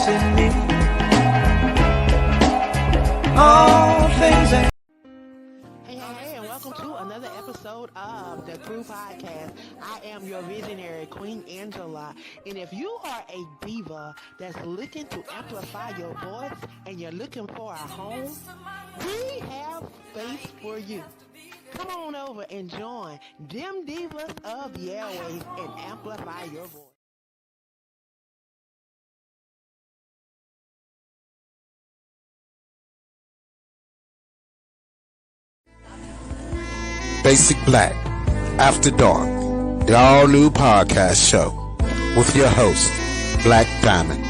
missing me. All things ain't. Hey, and welcome to another episode of the Crew Podcast. I am your visionary, Queen Angela. And if you are a diva that's looking to amplify your voice and you're looking for a home, we have space for you. Come on over and join them divas of the airways and amplify your voice. Basic Black, After Dark, the all-new podcast show with your host, Black Diamond.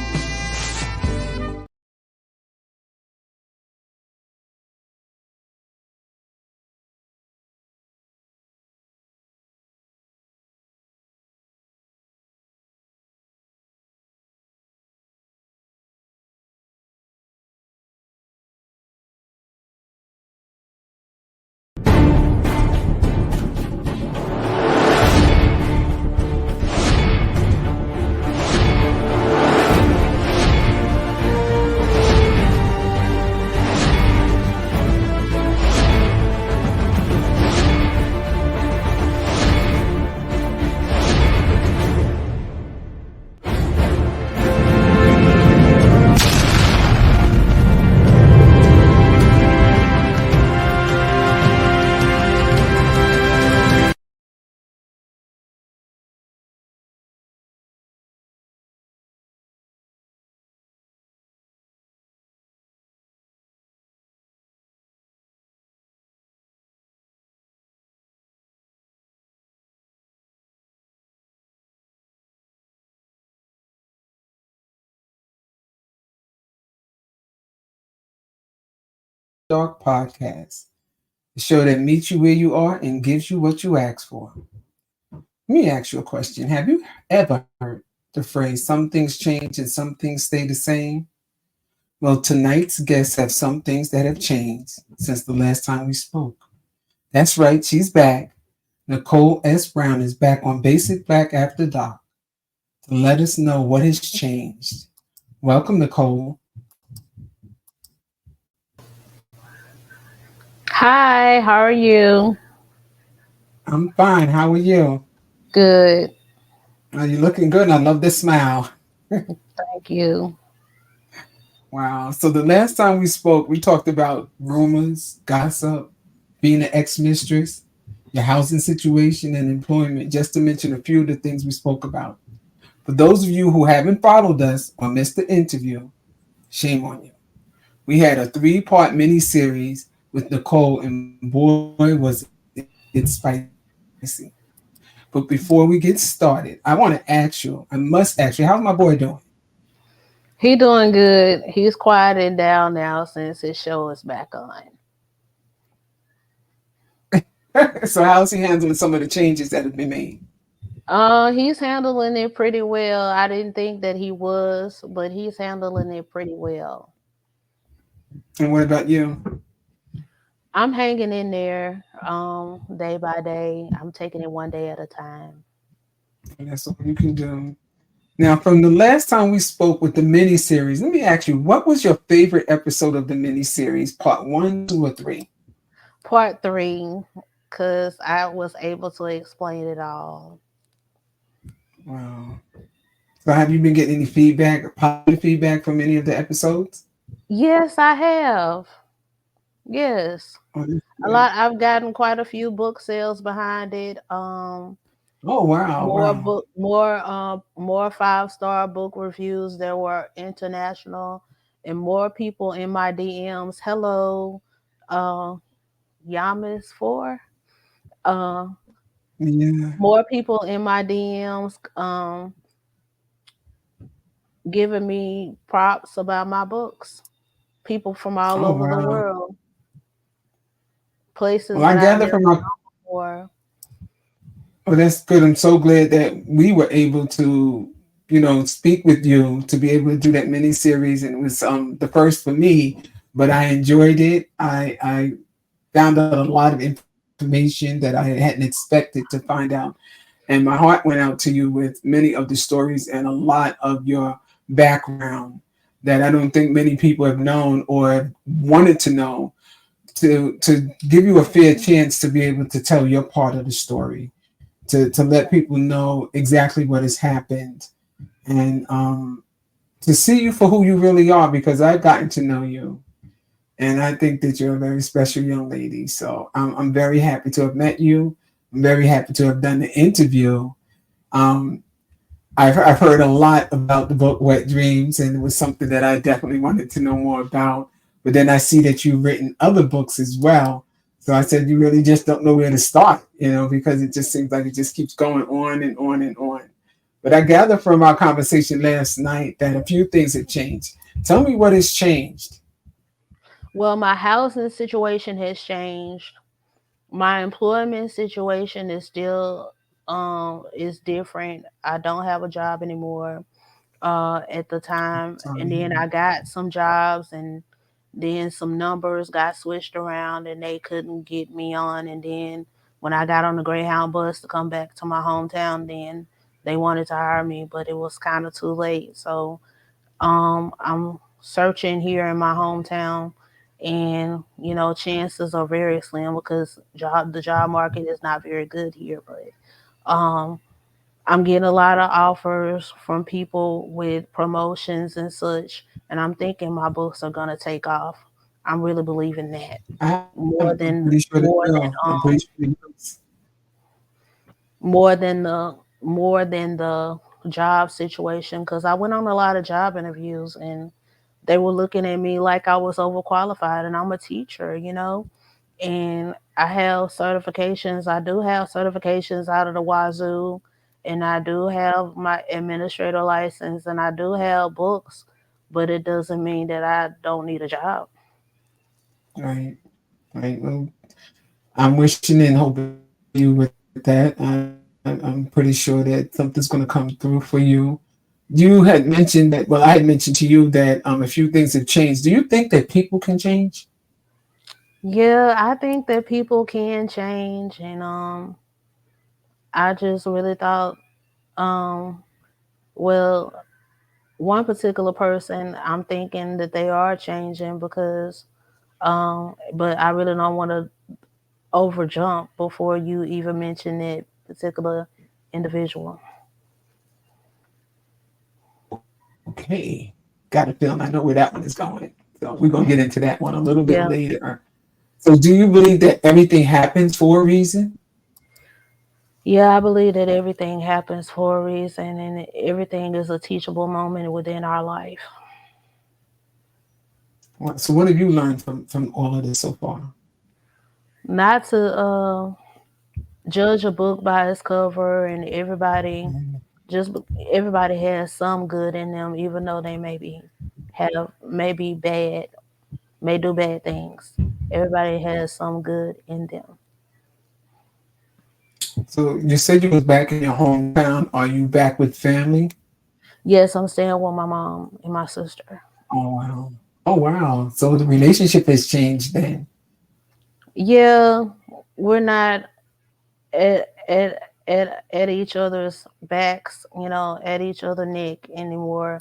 Dark Podcast, the show that meets you where you are and gives you what you ask for. Let me ask you a question. Have you ever heard the phrase, some things change and some things stay the same? Well, tonight's guests have some things that have changed since the last time we spoke. That's right, she's back. Nicole S. Brown is back on Basic Black After Dark to let us know what has changed. Welcome, Nicole. Hi, how are you? I'm fine. How are you? Good. You're looking good. I love this smile. Thank you. Wow. So the last time we spoke, we talked about rumors, gossip, being an ex-mistress, your housing situation, and employment, just to mention a few of the things we spoke about. For those of you who haven't followed us or missed the interview, shame on you. We had a 3-part mini-series with Nicole, and boy, was it spicy. But before we get started, I must ask you, how's my boy doing? He doing good. He's quieted down now since his show is back on. So how's he handling some of the changes that have been made? He's handling it pretty well. I didn't think that he was, but he's handling it pretty well. And what about you? I'm hanging in there day by day. I'm taking it one day at a time. That's all you can do. Now, from the last time we spoke with the mini-series, let me ask you, what was your favorite episode of the mini-series, part 1, 2, or 3? Part 3, because I was able to explain it all. Wow. So have you been getting any feedback, positive feedback from any of the episodes? Yes, I have. Yes. Oh, A lot. I've gotten quite a few book sales behind it. oh wow. More 5-star book reviews. There were international and more people in my DMs. Hello, Yamis 4. Yeah. More people in my DMs giving me props about my books. People from all over the world. Places well, I gather from our before. Well, that's good. I'm so glad that we were able to, speak with you to be able to do that mini series, and it was the first for me. But I enjoyed it. I found out a lot of information that I hadn't expected to find out, and my heart went out to you with many of the stories and a lot of your background. that I don't think many people have known or wanted to know, to give you a fair chance to be able to tell your part of the story, to let people know exactly what has happened, and to see you for who you really are, because I've gotten to know you. And I think that you're a very special young lady. So I'm very happy to have met you. I'm very happy to have done the interview. Um, I've heard a lot about the book Wet Dreams, and it was something that I definitely wanted to know more about. But then I see that you've written other books as well. So I said, you really just don't know where to start, because it just seems like it just keeps going on and on and on. But I gather from our conversation last night that a few things have changed. Tell me what has changed. Well, my housing situation has changed. My employment situation is still is different. I don't have a job anymore at the time, and then I got some jobs, and then some numbers got switched around and they couldn't get me on, and then when I got on the Greyhound bus to come back to my hometown, then they wanted to hire me, but it was kind of too late. So I'm searching here in my hometown, and chances are very slim because the job market is not very good here. But um, I'm getting a lot of offers from people with promotions and such, and I'm thinking my books are gonna take off. I'm really believing that more I'm than pretty sure they more than will. I'm pretty sure they will. more than the job situation, because I went on a lot of job interviews and they were looking at me like I was overqualified, and I'm a teacher, and I have certifications. I do have certifications out of the wazoo, and I do have my administrator license, and I do have books, but it doesn't mean that I don't need a job. Right, right. Well, I'm wishing and hoping you with that. I'm pretty sure that something's going to come through for you. You had mentioned that, well, I had mentioned to you that a few things have changed. Do you think that people can change? Yeah, I think that people can change, and I just really thought, um, well, one particular person, I'm thinking that they are changing because, but I really don't want to over jump before you even mention that particular individual. Okay, got a feeling I know where that one is going. So we're going to get into that one a little bit Yeah. later. So do you believe that everything happens for a reason? Yeah, I believe that everything happens for a reason and everything is a teachable moment within our life. So what have you learned from all of this so far? Not to judge a book by its cover, and just everybody has some good in them, even though they maybe bad, may do bad things. Everybody has some good in them. So you said you was back in your hometown. Are you back with family? Yes, I'm staying with my mom and my sister. Oh wow. Oh wow. So the relationship has changed then. Yeah, we're not at each other's backs, at each other neck anymore.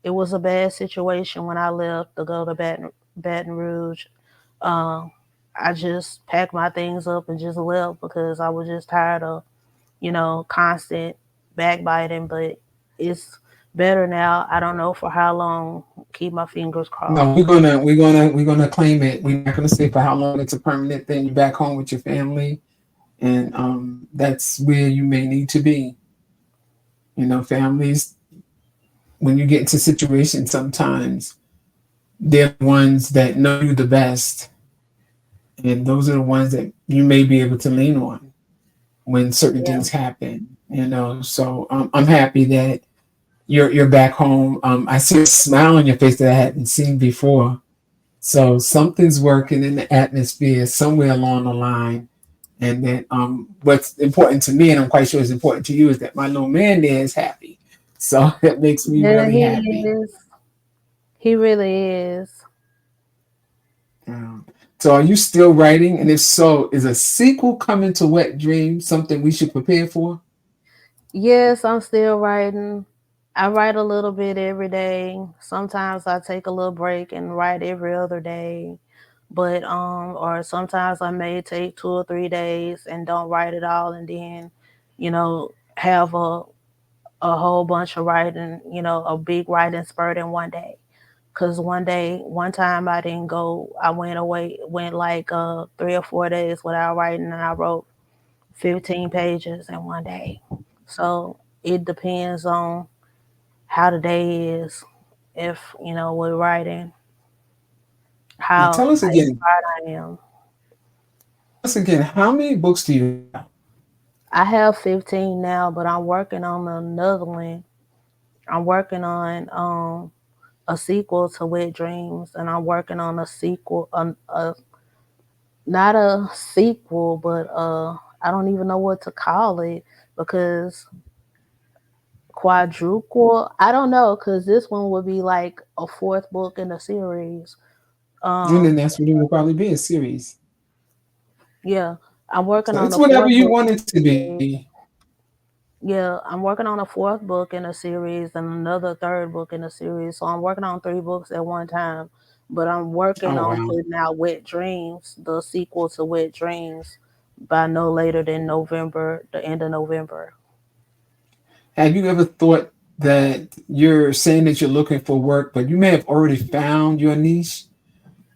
It was a bad situation when I left to go to Baton Rouge. Um, I just packed my things up and just left because I was just tired of, constant backbiting. But it's better now. I don't know for how long. Keep my fingers No, crossed. we're gonna claim it. We're not gonna say for how long it's a permanent thing. You're back home with your family, and that's where you may need to be. Families, when you get into situations, sometimes they're the ones that know you the best, and those are the ones that you may be able to lean on when certain Yeah. things happen. So I'm happy that you're back home. I see a smile on your face that I hadn't seen before. So something's working in the atmosphere somewhere along the line. And then what's important to me, and I'm quite sure is important to you, is that my little man there is happy. So that makes me Yeah, very he happy. is. He really is. Um, so are you still writing? And if so, is a sequel coming to Wet Dreams something we should prepare for? Yes, I'm still writing. I write a little bit every day. Sometimes I take a little break and write every other day. But or sometimes I may take 2 or 3 days and don't write at all, and then, have a whole bunch of writing, a big writing spurt in one day. Cause one time I didn't go, I went away, went like 3 or 4 days without writing, and I wrote 15 pages in one day. So it depends on how the day is. If with writing, Now how tell us again. inspired I am. Tell us again. How many books do you have? I have 15 now, but I'm working on another one. I'm working on a sequel to Wet Dreams, and I'm working on a sequel, not a sequel, but I don't even know what to call it because quadruple. I don't know because this one would be like a fourth book in the series. And then Um, that's what it will probably be, a series. yeah, I'm working So on it's a whatever fourth you book want in it to the series. be. Yeah, I'm working on a fourth book in a series and another third book in a series. So I'm working on 3 books at one time. But I'm working Oh on wow. putting out Wet Dreams, the sequel to Wet Dreams, by no later than November, the end of November. Have you ever thought that you're saying that you're looking for work, but you may have already found your niche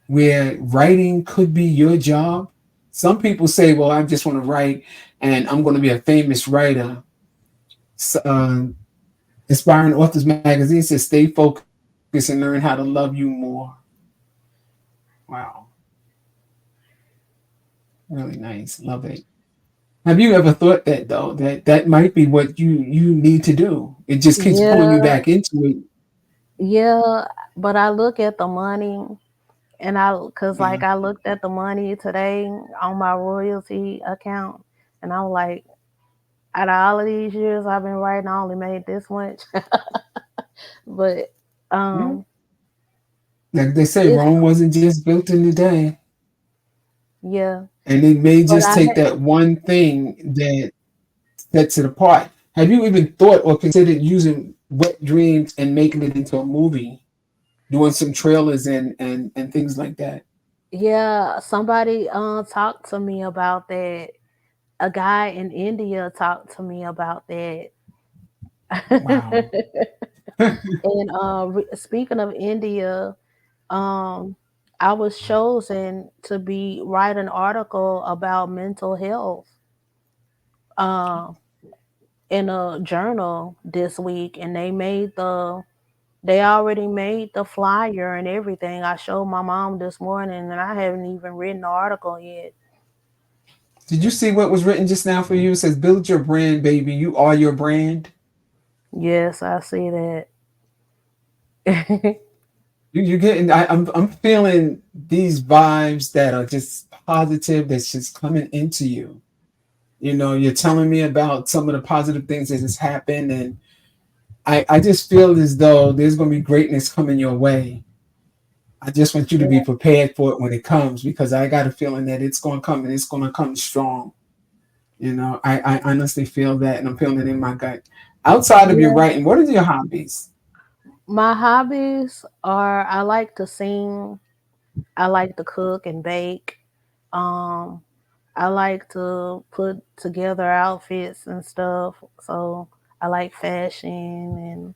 where writing could be your job? Some people say, well, I just want to write and I'm going to be a famous writer. Inspiring Authors Magazine says, stay focused and learn how to love you more. Wow. Really nice. Love it. Have you ever thought that though, that that might be what you need to do? It just keeps pulling you Yeah, back into it. yeah. But I look at the money and cause Yeah. like I looked at the money today on my royalty account and I was like, out of all of these years I've been writing, I only made this much. But Yeah. um, Like they say, it's Rome wasn't just built in a day. yeah. And it may But just I take that one thing that sets it apart. Have you even thought or considered using Wet Dreams and making it into a movie, doing some trailers and things like that? Yeah, somebody talked to me about that. A guy in India talked to me about that. Wow. And speaking of India, um, I was chosen to be write an article about mental health uh, in a journal this week, and they already made the flyer and everything. I showed my mom this morning, and I haven't even written the article yet. Did you see what was written just now for you? It says, build your brand, baby. You are your brand. Yes, I see that. You're getting, I'm feeling these vibes that are just positive, that's just coming into you. You know, you're telling me about some of the positive things that has happened, and I just feel as though there's going to be greatness coming your way. I just want you to be Yeah, prepared for it when it comes, because I got a feeling that it's going to come and it's going to come strong. You know, I honestly feel that, and I'm feeling it in my gut. Outside of your yeah. writing, what are your hobbies? My hobbies are I like to sing, I like to cook and bake. Um, I like to put together outfits and stuff. So I like fashion and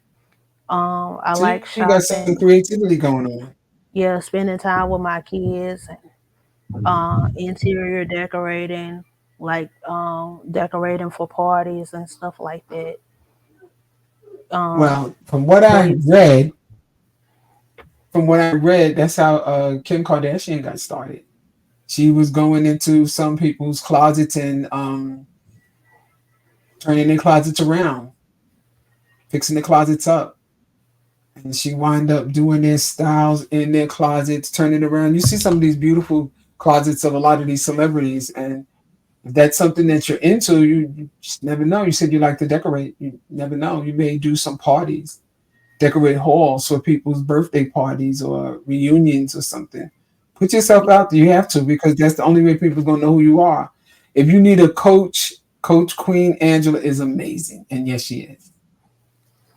I So like you got some shopping. creativity going on. Yeah, spending time with my kids and interior decorating, like decorating for parties and stuff like that. Um, Well, plates. from what I read, that's how Kim Kardashian got started. She was going into some people's closets and turning their closets around, fixing the closets up. And she wind up doing their styles in their closets, turning around. You see some of these beautiful closets of a lot of these celebrities, and if that's something that you're into, you just never know. You said you like to decorate. You never know. You may do some parties, decorate halls for people's birthday parties or reunions or something. Put yourself out there. You have to, because that's the only way people are gonna know who you are. If you need a coach, Coach Queen Angela is amazing, and yes, she is.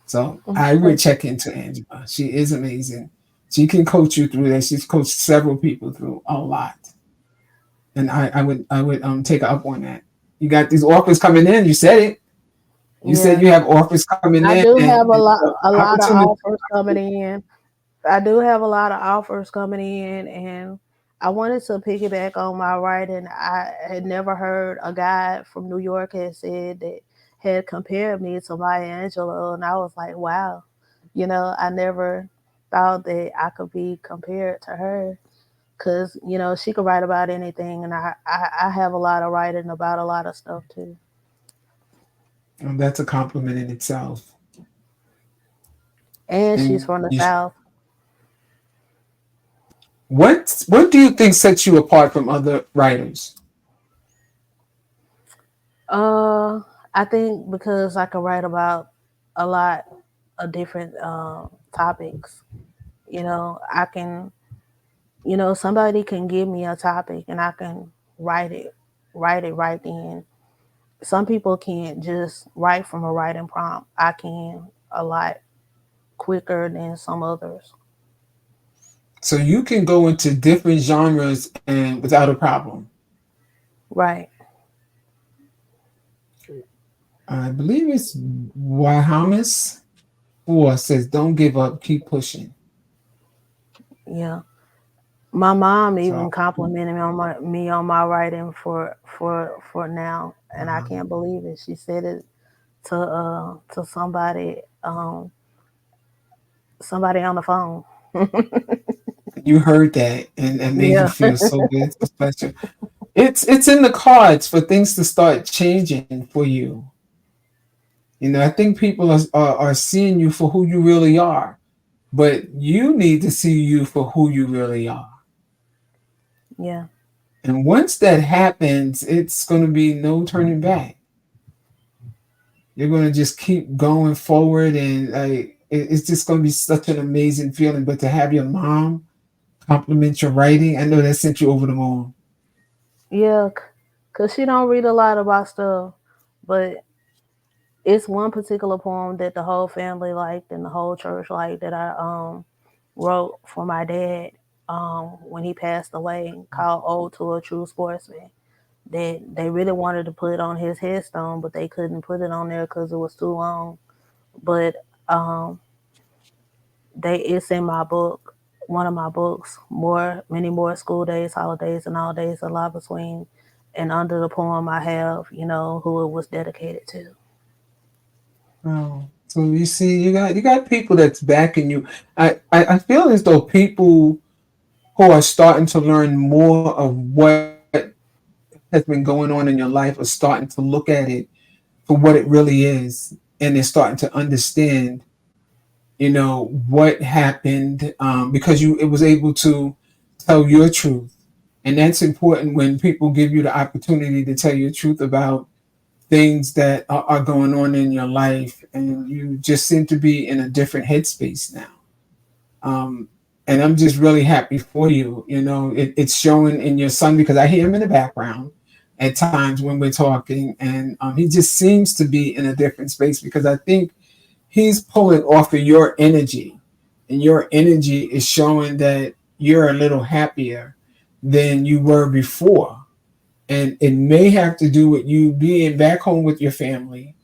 So I would Okay. check into Angela. She is amazing. She can coach you through that. She's coached several people through a lot. And I would take her up on that. You got these offers coming in. You said it. You said Yeah, you have offers coming I in do and, have and the a lot of opportunity. offers coming in. I do have a lot of offers coming in, and I wanted to piggyback on my writing. I had never heard a guy from New York had said that had compared me to Maya Angelou, and I was like, wow, I never thought that I could be compared to her because she could write about anything, and I have a lot of writing about a lot of stuff too. That's a compliment in itself. And she's And from the South. what do you think sets you apart from other writers? Uh, I think because I can write about a lot of different topics. I can, somebody can give me a topic and I can write it right then. Some people can't just write from a writing prompt. I can a lot quicker than some others. So you can go into different genres and without a problem. Right. I believe it's Wahamas 4 says, "Don't give up, keep pushing." Yeah. My mom So even complimented me on my writing for now, and I can't believe it. She said it to somebody on the phone. you heard that, and it made you Yeah. feel so good, so special. It's in the cards for things to start changing for you. I think people are seeing you for who you really are, but you need to see you for who you really are. Yeah. And once that happens, it's going to be no turning back. You're going to just keep going forward, and it's just going to be such an amazing feeling. But to have your mom compliment your writing, I know that sent you over the moon. Yeah, cause she don't read a lot about stuff, but it's one particular poem that the whole family liked and the whole church liked that I wrote for my dad when he passed away, called "Ode to a True Sportsman." That they really wanted to put on his headstone, but they couldn't put it on there because it was too long. But um, it's in my book, one of my books, many more school days, holidays, and all days of lie between. And under the poem, I have who it was dedicated to. Oh, so you see, you got people that's backing you. I feel as though people who are starting to learn more of what has been going on in your life are starting to look at it for what it really is, and they're starting to understand, what happened, because you it was able to tell your truth, and that's important when people give you the opportunity to tell your truth about things that are going on in your life, and you just seem to be in a different headspace now. Um, and I'm just really happy for you. It's showing in your son because I hear him in the background at times when we're talking, and he just seems to be in a different space because I think he's pulling off of your energy, and your energy is showing that you're a little happier than you were before. And it may have to do with you being back home with your family,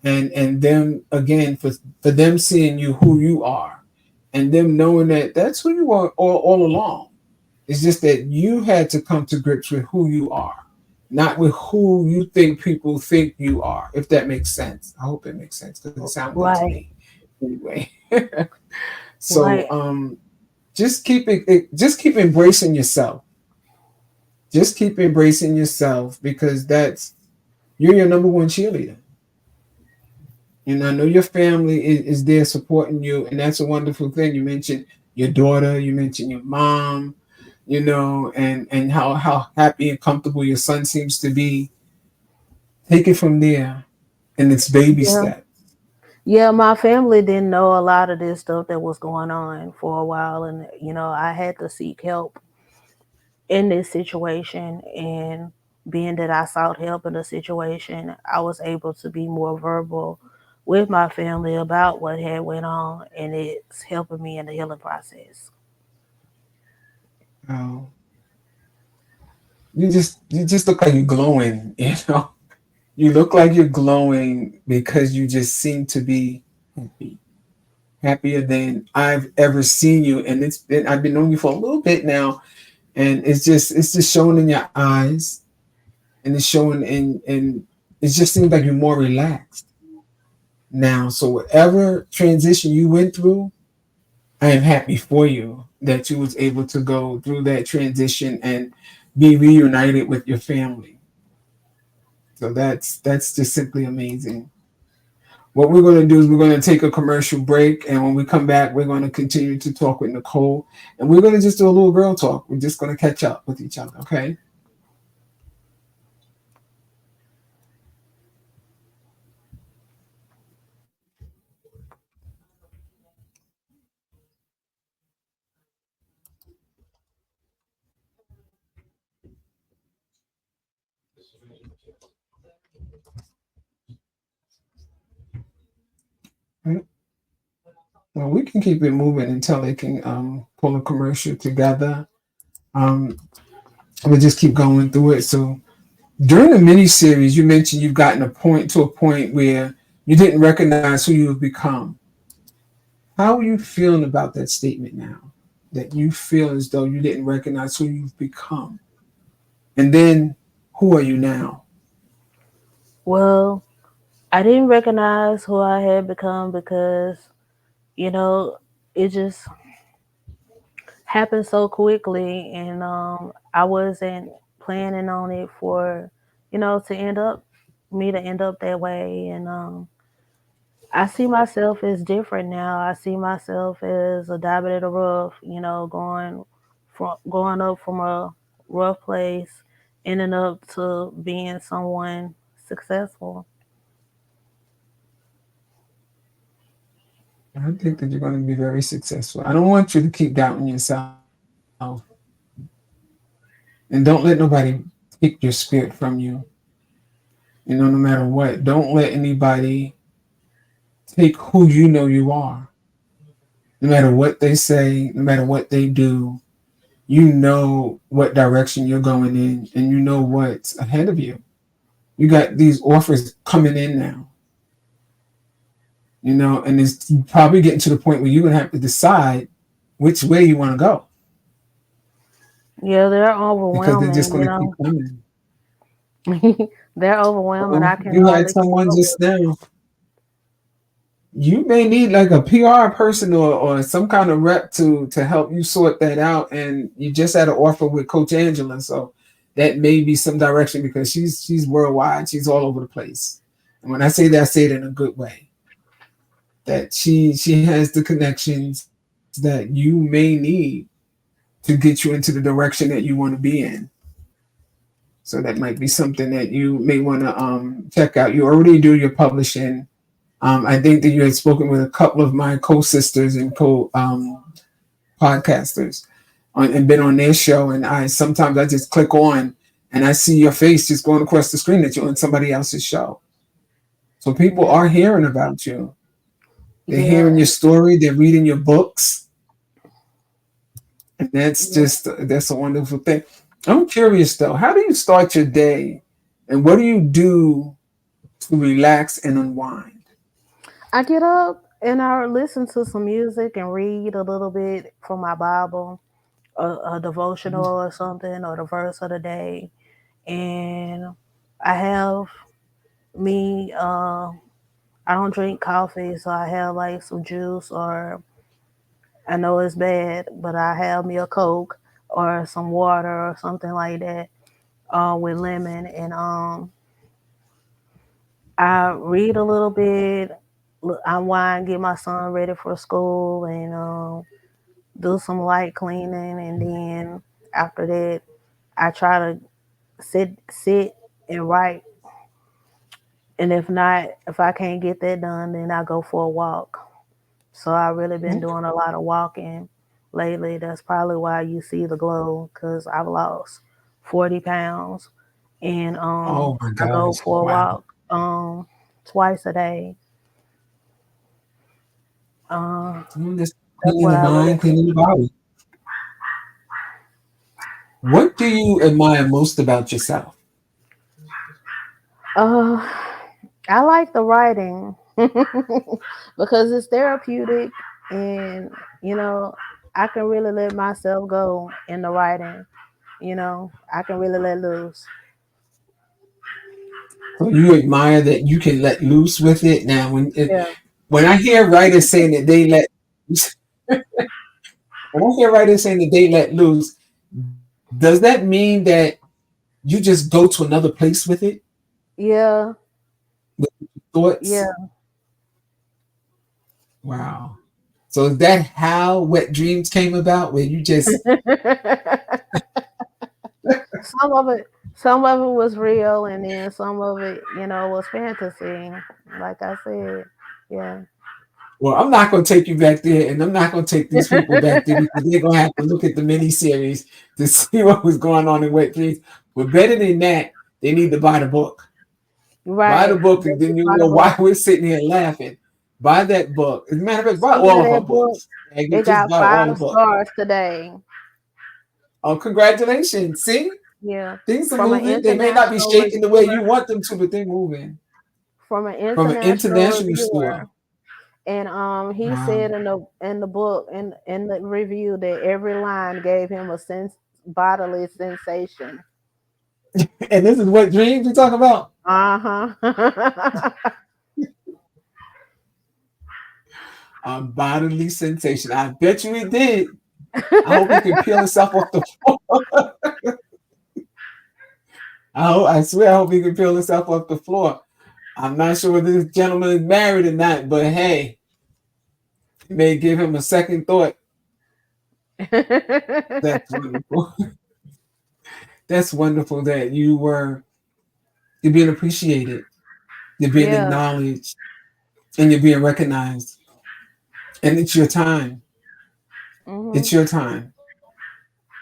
and them again for them seeing you who you are, and them knowing that that's who you are all along. It's just that you had to come to grips with who you are, not with who you think people think you are, if that makes sense. I hope it makes sense because it sounds good to Right, me anyway. So right. just keep embracing yourself. Just keep embracing yourself because that's you're your number one cheerleader. And I know your family is there supporting you, and that's a wonderful thing. You mentioned your daughter, you mentioned your mom, and how happy and comfortable your son seems to be. Take it from there, and it's baby Yeah. steps. Yeah, my family didn't know a lot of this stuff that was going on for a while, and I had to seek help in this situation. And being that I sought help in the situation, I was able to be more verbal with my family about what had went on, and it's helping me in the healing process. Oh, you just look like you're glowing, you know. You look like you're glowing because you just seem to be happy, happier than I've ever seen you. And I've been knowing you for a little bit now, and it's just showing in your eyes, and it's showing in it just seems like you're more relaxed now. So whatever transition you went through, I am happy for you that you was able to go through that transition and be reunited with your family. So that's just simply amazing. What we're going to do is we're going to take a commercial break, and when we come back, we're going to continue to talk with Nicole, and we're going to just do a little girl talk. We're just going to catch up with each other, okay? Right. Well, we can keep it moving until they can pull a commercial together. Um, we'll just keep going through it. So during the mini series, you mentioned you've gotten a point where you didn't recognize who you've become. How are you feeling about that statement now? That you feel as though you didn't recognize who you've become. And then who are you now? Well, I didn't recognize who I had become because, you know, it just happened so quickly, and I wasn't planning on it for, to end up that way. And I see myself as different now. I see myself as a diamond in the rough, going up from a rough place, ending up to being someone successful. I think that you're going to be very successful. I don't want you to keep doubting yourself. And don't let nobody take your spirit from you. No matter what. Don't let anybody take who you know you are. No matter what they say, no matter what they do, you know what direction you're going in, and you know what's ahead of you. You got these offers coming in now, and it's probably getting to the point where you're going to have to decide which way you want to go, Yeah, they're because they're just overwhelming, going to keep coming. they're overwhelming. I can You had hardly keep someone up with. just now. You may need like a PR person, or some kind of rep to help you sort that out. And you just had an offer with Coach Angela, so that may be some direction, because she's worldwide. She's all over the place. And when I say that, I say it in a good way. That she has the connections that you may need to get you into the direction that you want to be in. So that might be something that you may want to check out. You already do your publishing. I think that you had spoken with a couple of my co-sisters and co-podcasters and been on their show. And I just click on and I see your face just going across the screen that you're on somebody else's show. So people Yeah, are hearing about you. They're yeah, hearing your story. They're reading your books. And yeah. that's a wonderful thing. I'm curious though, how do you start your day, and what do you do to relax and unwind? I get up and I listen to some music and read a little bit from my Bible, a devotional or something, or the verse of the day. And I have me, I don't drink coffee, so I have like some juice, or I know it's bad, but I have me a Coke or some water or something like that, with lemon. And I read a little bit, unwind, get my son ready for school, and do some light cleaning. And then after that, I try to sit and write. And if not, if I can't get that done, then I go for a walk. So I really been doing a lot of walking lately. That's probably why you see the glow, because I've lost 40 pounds. And Oh my I go gosh. for a Wow. walk twice a day. That's That's cleaning what the I really mind, cleaning the body. What do you admire most about yourself? uh I like the writing because it's therapeutic, and you know, I can really let myself go in the writing. I can really let loose. So you admire that you can let loose with it. Now, Yeah. when I hear writers saying that they let when I hear writers saying that they let loose, does that mean that you just go to another place with it, Yeah. with thoughts? Yeah. Wow. So is that how Wet Dreams came about? Where you just some of it some of it was real, and then some of it, was fantasy. Like I said. Yeah. well, I'm not going to take you back there, and I'm not going to take these people back there because they're going to have to look at the miniseries to see what was going on in Wet Dreams. But better than that, they need to buy the book. Buy the Right. book, They and then just you bought a know why book. we're sitting here laughing. Buy that book. As a matter of fact, buy Speaking all of of her that book, books. And you it just got buy all the five books. stars today. Oh, congratulations. See? Yeah. Things are From an moving. They may not be international shaking the way you reviewer. want them to, but they're moving. From an From an international international store. reviewer. And he Wow. said in the book, in the review, that every line gave him a bodily sensation. And this is what dreams we talk about. Uh-huh. A bodily sensation. I bet you it did. I hope he can peel himself off the floor. I swear I hope he can peel himself off the floor. I'm not sure whether this gentleman is married or not, but hey, it may give him a second thought. That's wonderful. That's wonderful that you're being appreciated, you're being Yeah. acknowledged, and you're being recognized. And it's your time. Hmm. It's your time.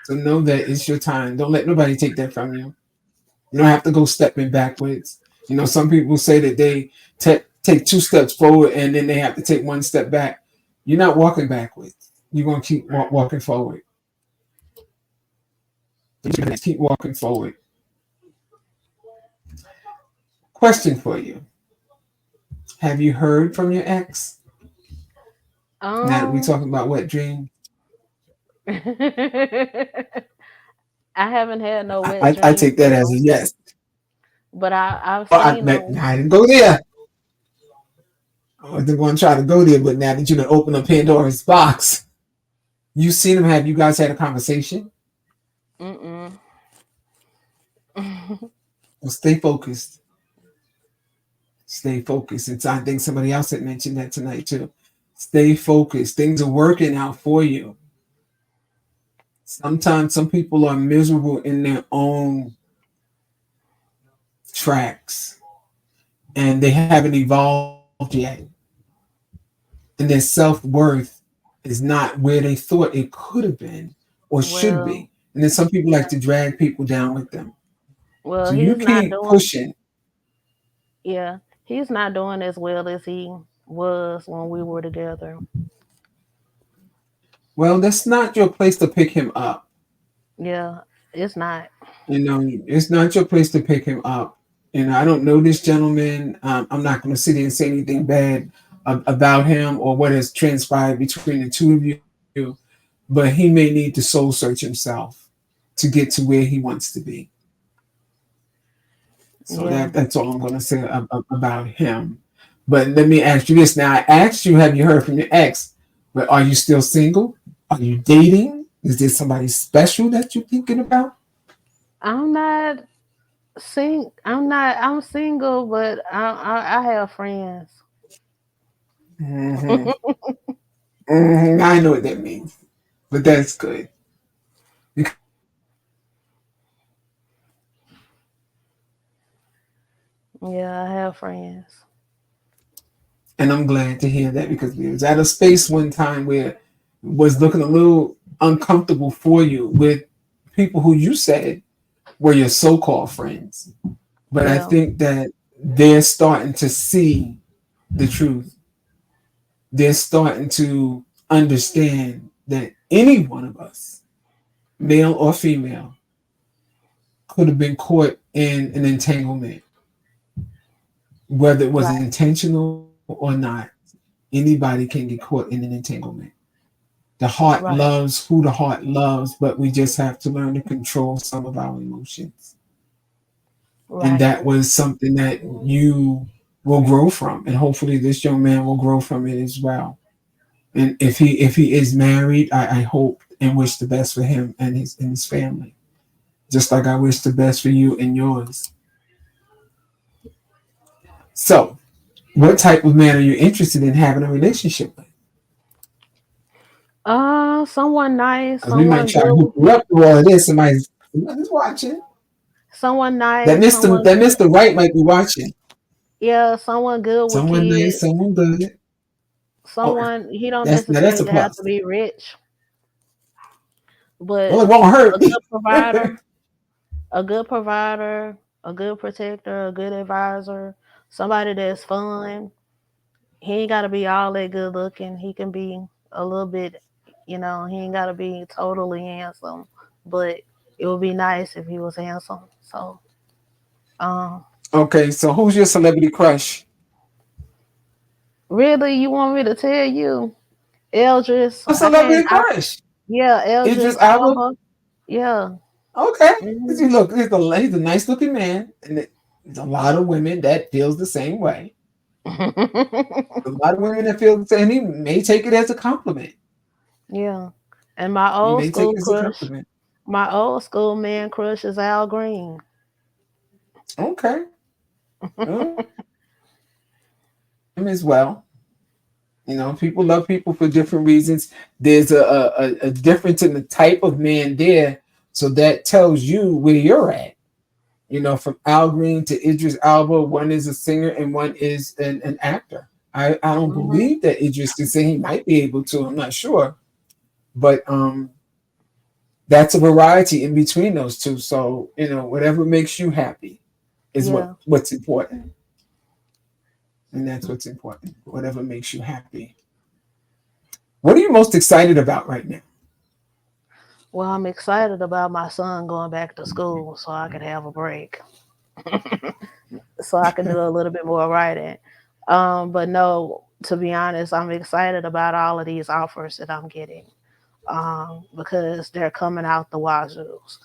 So know that it's your time. Don't let nobody take that from you. You don't have to go stepping backwards. Some people say that they take two steps forward and then they have to take one step back. You're not walking backwards. You're going to keep walking forward. Keep walking forward. Question for you. Have you heard from your ex? Now that we're Um, talking about wet dreams, I haven't had no wet I dreams take that with as a him, yes. but I've Well, seen him. I didn't go there. I wasn't going to try to go there, but now that you done open up Pandora's box, you seen him. Have you guys had a conversation? Mm-mm. Well, stay focused. Stay focused. And I think somebody else had mentioned that tonight too. Stay focused. Things are working out for you. Sometimes some people are miserable in their own tracks and they haven't evolved yet. And their self worth is not where they thought it could have been or should Well, be. And then some people like yeah. to drag people down with them. Well, So you he's not keep doing. pushing. Yeah, he's not doing as well as he was when we were together. Well, that's not your place to pick him up. Yeah, it's not. It's not your place to pick him up. I don't know this gentleman. I'm not going to sit here and say anything bad about him or what has transpired between the two of you, but he may need to soul search himself to get to where he wants to be. So Yeah. that's all I'm going to say about him. But let me ask you this. Now, I asked you, have you heard from your ex? But are you still single? Are you dating? Is there somebody special that you're thinking about? I'm not I'm single, but I have friends. Hmm. I know what that means, but that's good. Yeah, I have friends. And I'm glad to hear that because we was at a space one time where it was looking a little uncomfortable for you with people who you said were your so-called friends. But I Yeah. think that they're starting to see the truth. they're starting to understand that any one of us, male or female, could have been caught in an entanglement, whether it was Right. intentional or not. Anybody can get caught in an entanglement. The heart Right. loves who the heart loves, but we just have to learn to control some of our emotions. And Right. that was something that you will grow from, and hopefully this young man will grow from it as well. And if he is married, I hope and wish the best for him and his family, just like I wish the best for you and yours. So, what type of man are you interested in having a relationship with? Someone nice, Because we might someone try to good hook with you up through all of this. Somebody's watching. someone That nice, Mister someone that Mister Right might be watching. yeah, someone good with Someone nice, kids. someone good. Oh, Someone he don't that's a necessarily have to plus. be rich, Well, but it won't hurt. a good provider, a good provider, a good protector, a good advisor, somebody that's fun. He ain't gotta be all that good looking. He can be a little bit, he ain't gotta be totally handsome, but it would be nice if he was handsome. So, um, Okay, so who's your celebrity crush? really, you want me to tell you, Eldris? A I can't. celebrity crush. Yeah, Idris Eldris Alba. Elba. Yeah. Okay. Hmm. He's a nice looking man, and there's a lot of women that feels the same way. A lot of women that feel the same. He may take it as a compliment. Yeah. And my He old may take school it as a crush, compliment. my old school man crush is Al Green. Okay. Well, him as well. People love people for different reasons. There's a difference in the type of man there, so that tells you where you're at. From Al Green to Idris Alba, one is a singer and one is an actor. I don't Hmm. believe that Idris can sing. He might be able to. I'm not sure, but that's a variety in between those two. So whatever makes you happy is Yeah. what's important, and that's what's important. Whatever makes you happy. What are you most excited about right now? Well, I'm excited about my son going back to school so I can have a break, so I can do a little bit more writing. But no, to be honest, I'm excited about all of these offers that I'm getting, because they're coming out the wazoos,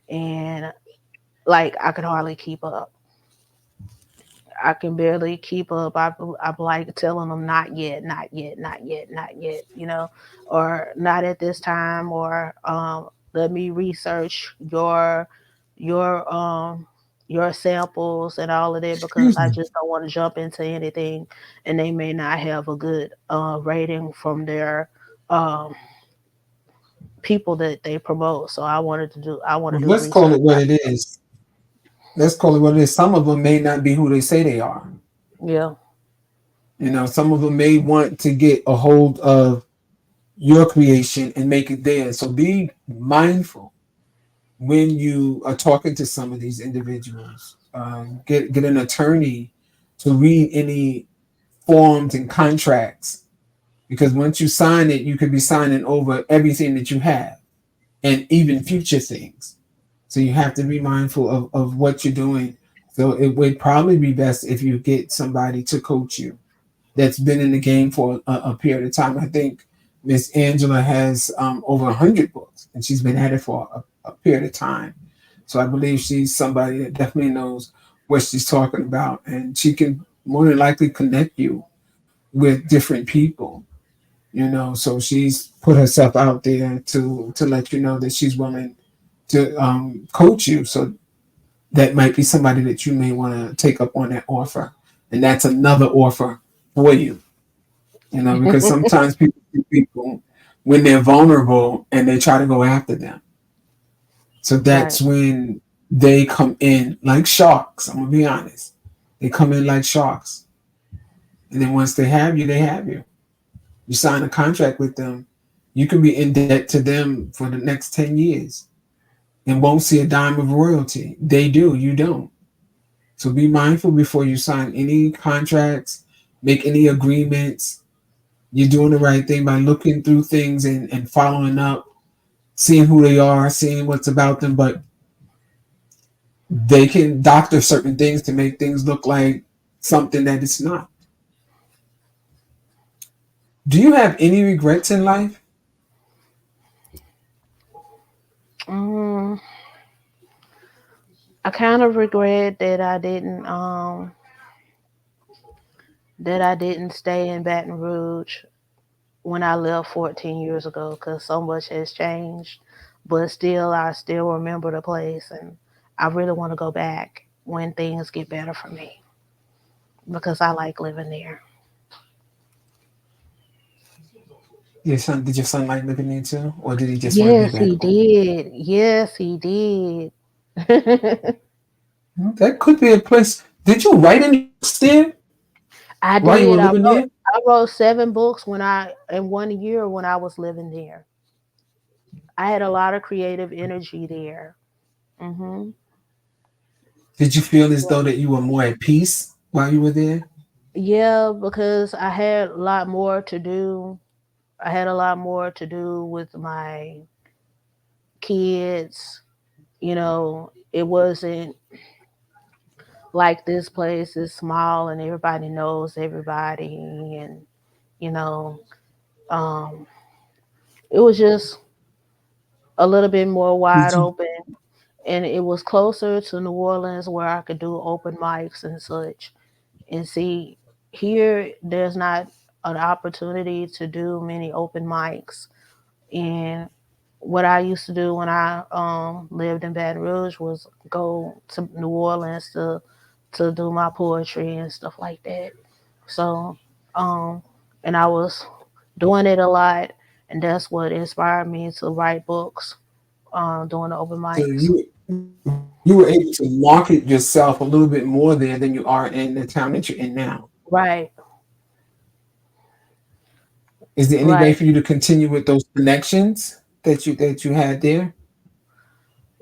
and like I can hardly keep up. I can barely keep up. I'm like telling them not yet, not yet, not yet, not yet, or not at this time, or let me research your your samples and all of that, because Excuse I me. just don't want to jump into anything and they may not have a good rating from their um people that they promote. So I want to Well, do let's call research. it what it is. Let's call it what it is. Some of them may not be who they say they are. Yeah. Some of them may want to get a hold of your creation and make it theirs. So be mindful when you are talking to some of these individuals. Get an attorney to read any forms and contracts, because once you sign it, you could be signing over everything that you have and even future things. So you have to be mindful of what you're doing. So it would probably be best if you get somebody to coach you that's been in the game for a period of time. I think Miss Angela has over 100 books, and she's been at it for a period of time. So I believe she's somebody that definitely knows what she's talking about, and she can more than likely connect you with different people. So she's put herself out there to let you know that she's willing to coach you. So that might be somebody that you may want to take up on that offer, and that's another offer for you. Because sometimes people see people when they're vulnerable and they try to go after them. So Right. that's when they come in like sharks. I'm gonna be honest. They come in like sharks, and then once they have you, they have you. You sign a contract with them, you can be in debt to them for the next 10 years and won't see a dime of royalty. They do, you don't. So be mindful before you sign any contracts, make any agreements. You're doing the right thing by looking through things and following up, seeing who they are, seeing what's about them, but they can doctor certain things to make things look like something that it's not. Do you have any regrets in life? Mm, I kind of regret that I didn't stay in Baton Rouge when I left 14 years ago because so much has changed. But still, I still remember the place, and I really want to go back when things get better for me because I like living there. Did your son like living there too, or did he just want to be Yes, back he home? did. Yes, he did. That could be a place. Did you write any books there I while you were did. living there? I wrote 7 books in 1 year when I was living there. I had a lot of creative energy there. Hmm. Did you feel as though that you were more at peace while you were there? Yeah, because I had a lot more to do. I had a lot more to do with my kids. It wasn't like this place is small and everybody knows everybody, and you know, um, it was just a little bit more Did wide you? open, and it was closer to New Orleans where I could do open mics and such. And see, here there's not an opportunity to do many open mics. And what I used to do when I lived in Baton Rouge was go to New Orleans to do my poetry and stuff like that. So, um, and I was doing it a lot, and that's what inspired me to write books, doing the open So mics. you were able to market yourself a little bit more there than you are in the town that you're in now. Right, Is there any way right. for you to continue with those connections that you had there?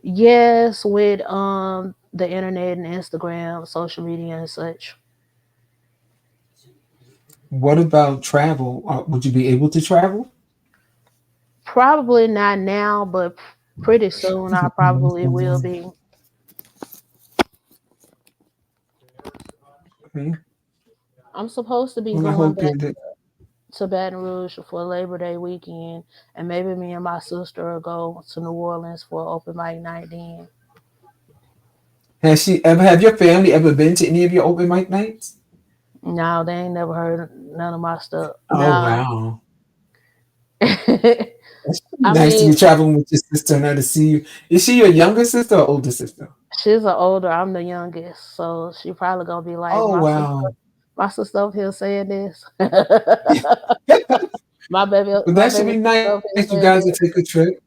Yes, with the internet and Instagram, social media and such. What about travel? Would you be able to travel? Probably not now, but pretty soon I probably will be. Okay. I'm supposed to be Well, I going hope back that. to Baton Rouge for Labor Day weekend, and maybe me and my sister will go to New Orleans for open mic night then. Have your family ever been to any of your open mic nights? No, they ain't never heard none of my stuff. Oh No. wow. I It's nice to mean, be traveling with your sister and her to see you. Is she your younger sister or older sister? she's an older, I'm the youngest, so she probably gonna be like, Oh wow. my sister up here saying this. Well, My that should be baby nice. sister up here You saying guys will this. take a trip,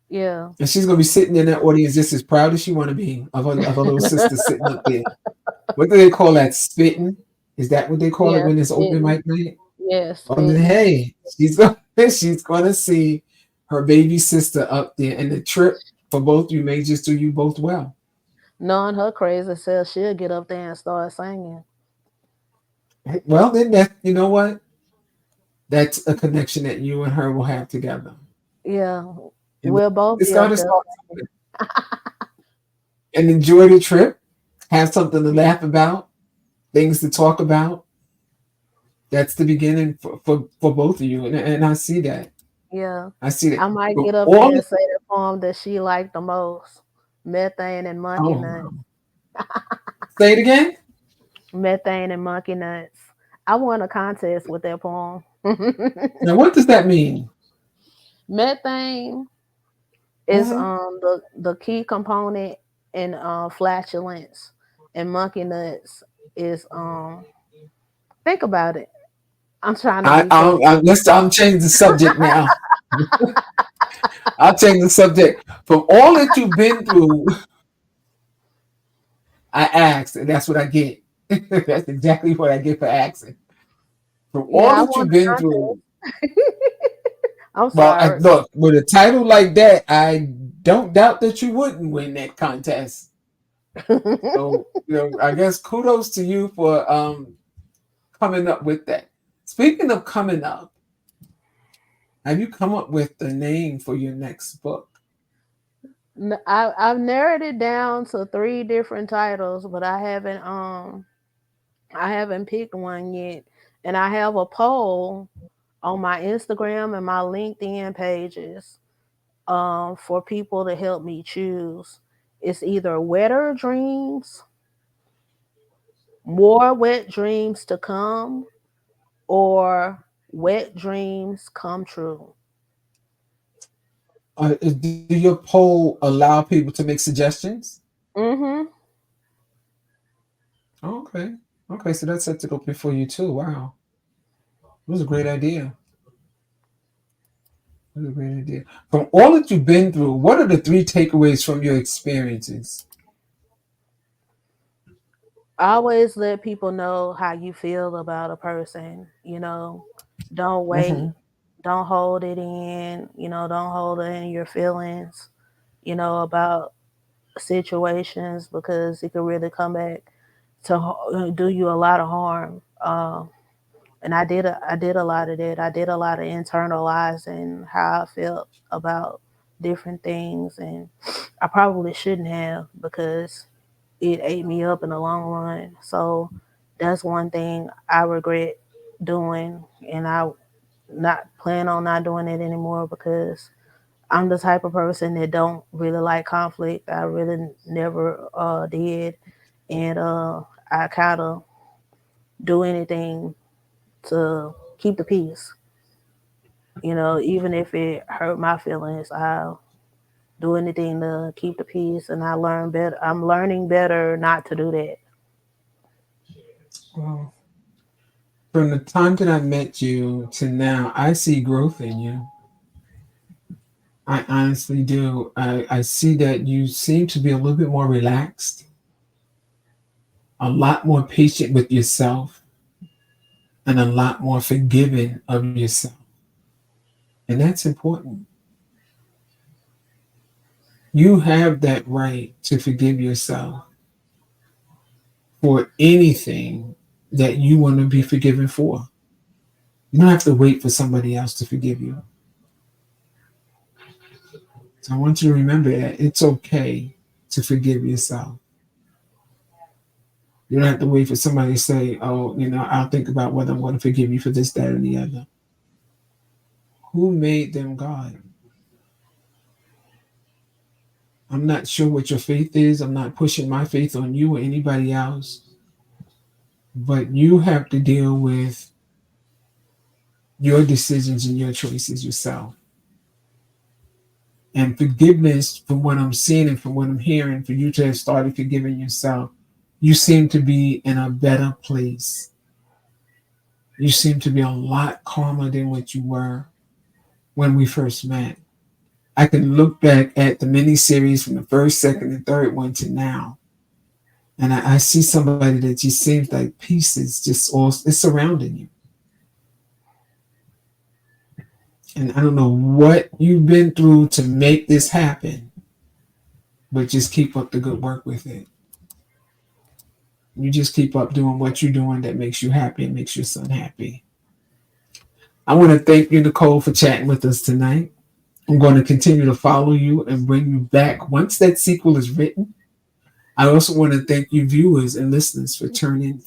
Yeah. and she's gonna be sitting in that audience just as proud as she want to be of her little sister sitting up there. What do they call that? Spitting? Is that what they call it Yeah, when it's open spitting. mic night? Yeah, Well, then, spitting. hey, she's gonna see her baby sister up there, and the trip for both you may just do you both well. Knowing her crazy self, she'll get up there and start singing. Well, then you know what? That's a connection that you and her will have together. Yeah, And we'll both it's be got up to there start singing. something. And enjoy the trip. Have something to laugh about, things to talk about. That's the beginning for both of you, and I see that. Yeah. I see that. I might But get up there all and say the poem that she liked the most. Methane and monkey oh, nuts. wow. Say it again. Methane and monkey nuts. I won a contest with that poem. Now, what does that mean? Methane is Uh-huh. the key component in flatulence, and monkey nuts is think about it. I'm trying to be funny. I'm changing the subject now. I'll change the subject. From all that you've been through, I asked, and that's what I get. That's exactly what I get for asking. From all Yeah, I that won you've the been through, contest. I'm well, sorry. look, with a title like that, I don't doubt that you wouldn't win that contest. So, I guess kudos to you for coming up with that. Speaking of coming up, have you come up with the name for your next book? I've narrowed it down to three different titles, but I haven't picked one yet. And I have a poll on my Instagram and my LinkedIn pages for people to help me choose. It's either wetter dreams, more wet dreams to come, or wet dreams come true. Do your poll allow people to make suggestions? Mm-hmm. Okay. Okay, so that sets it open for you too. Wow. It was a great idea. It was a great idea. From all that you've been through, what are the three takeaways from your experiences? Always let people know how you feel about a person. Don't wait. Mm-hmm. Don't hold it in. Don't hold it in your feelings, about situations because it could really come back to do you a lot of harm. And I did a lot of that. I did a lot of internalizing how I felt about different things, and I probably shouldn't have because it ate me up in the long run. So that's one thing I regret doing, and I not plan on not doing it anymore because I'm the type of person that don't really like conflict. I really never did, and I kind of do anything to keep the peace. Even if it hurt my feelings, I'll do anything to keep the peace. And I learn better. I'm learning better not to do that. Well, from the time that I met you to now, I see growth in you. I honestly do. I see that you seem to be a little bit more relaxed, a lot more patient with yourself, and a lot more forgiving of yourself. And that's important. You have that right to forgive yourself for anything that you want to be forgiven for. You don't have to wait for somebody else to forgive you. So I want you to remember that it's okay to forgive yourself. You don't have to wait for somebody to say, oh, I'll think about whether I'm going to forgive you for this, that, or the other. Who made them God? I'm not sure what your faith is. I'm not pushing my faith on you or anybody else. But you have to deal with your decisions and your choices yourself. And forgiveness, from what I'm seeing and from what I'm hearing, for you to have started forgiving yourself, you seem to be in a better place. You seem to be a lot calmer than what you were when we first met. I can look back at the mini-series from the first, second, and third one to now, and I see somebody that just seems like peace is just all it's surrounding you. And I don't know what you've been through to make this happen, but just keep up the good work with it. You just keep up doing what you're doing that makes you happy and makes your son happy. I want to thank you, Nicole, for chatting with us tonight. I'm going to continue to follow you and bring you back once that sequel is written. I also want to thank you, viewers and listeners, for tuning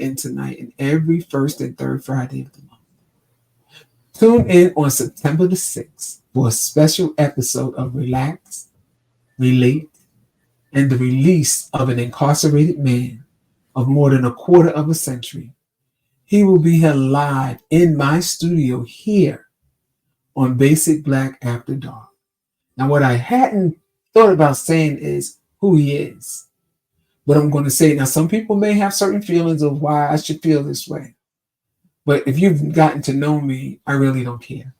in tonight and every first and third Friday of the month. Tune in on September the 6th for a special episode of Relax, Relate, and the release of an incarcerated man of more than a quarter of a century. He will be held live in my studio here on Basic Black After Dark. Now, what I hadn't thought about saying is who he is. But I'm going to say, now, some people may have certain feelings of why I should feel this way. But if you've gotten to know me, I really don't care.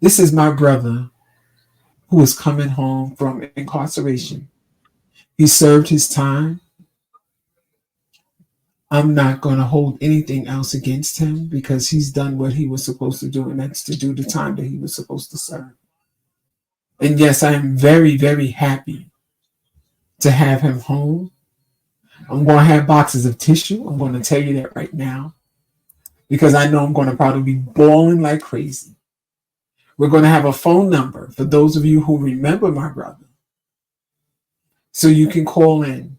This is my brother who is coming home from incarceration. He served his time. I'm not going to hold anything else against him because he's done what he was supposed to do, and that's to do the time that he was supposed to serve. And yes, I am very, very happy to have him home. I'm going to have boxes of tissue. I'm going to tell you that right now. because I know I'm going to probably be bawling like crazy. We're going to have a phone number for those of you who remember my brother, so you can call in.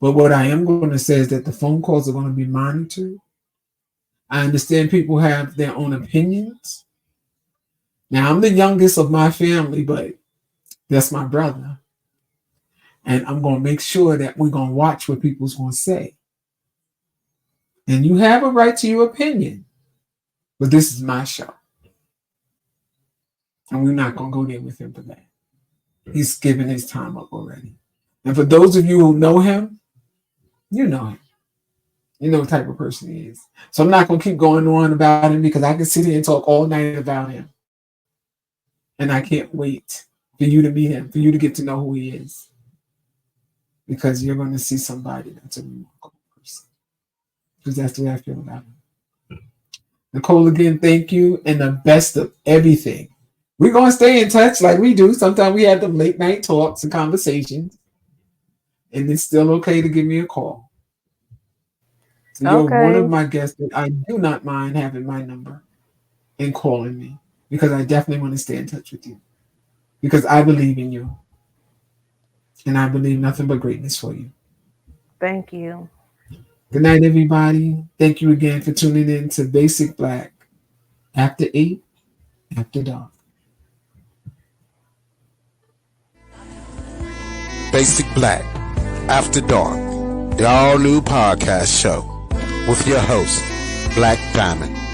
But what I am going to say is that the phone calls are going to be monitored. I understand people have their own opinions. Now, I'm the youngest of my family, but that's my brother. And I'm going to make sure that we're going to watch what people's going to say. And you have a right to your opinion, but this is my show. And we're not going to go there with him for that. He's given his time up already. And for those of you who know him, you know him. You know what type of person he is. So I'm not going to keep going on about him because I can sit here and talk all night about him. And I can't wait for you to meet him, for you to get to know who he is. Because you're going to see somebody that's a remarkable person. Because that's the way I feel about him. Nicole, again, thank you. And the best of everything. We're going to stay in touch like we do. Sometimes we have them late night talks and conversations. And it's still okay to give me a call. So you're one of my guests that I do not mind having my number and calling me. Because I definitely want to stay in touch with you. Because I believe in you. And I believe nothing but greatness for you. Thank you. Good night, everybody. Thank you again for tuning in to Basic Black. After 8, after dark. Basic Black, After Dark, the all-new podcast show with your host, Black Diamond.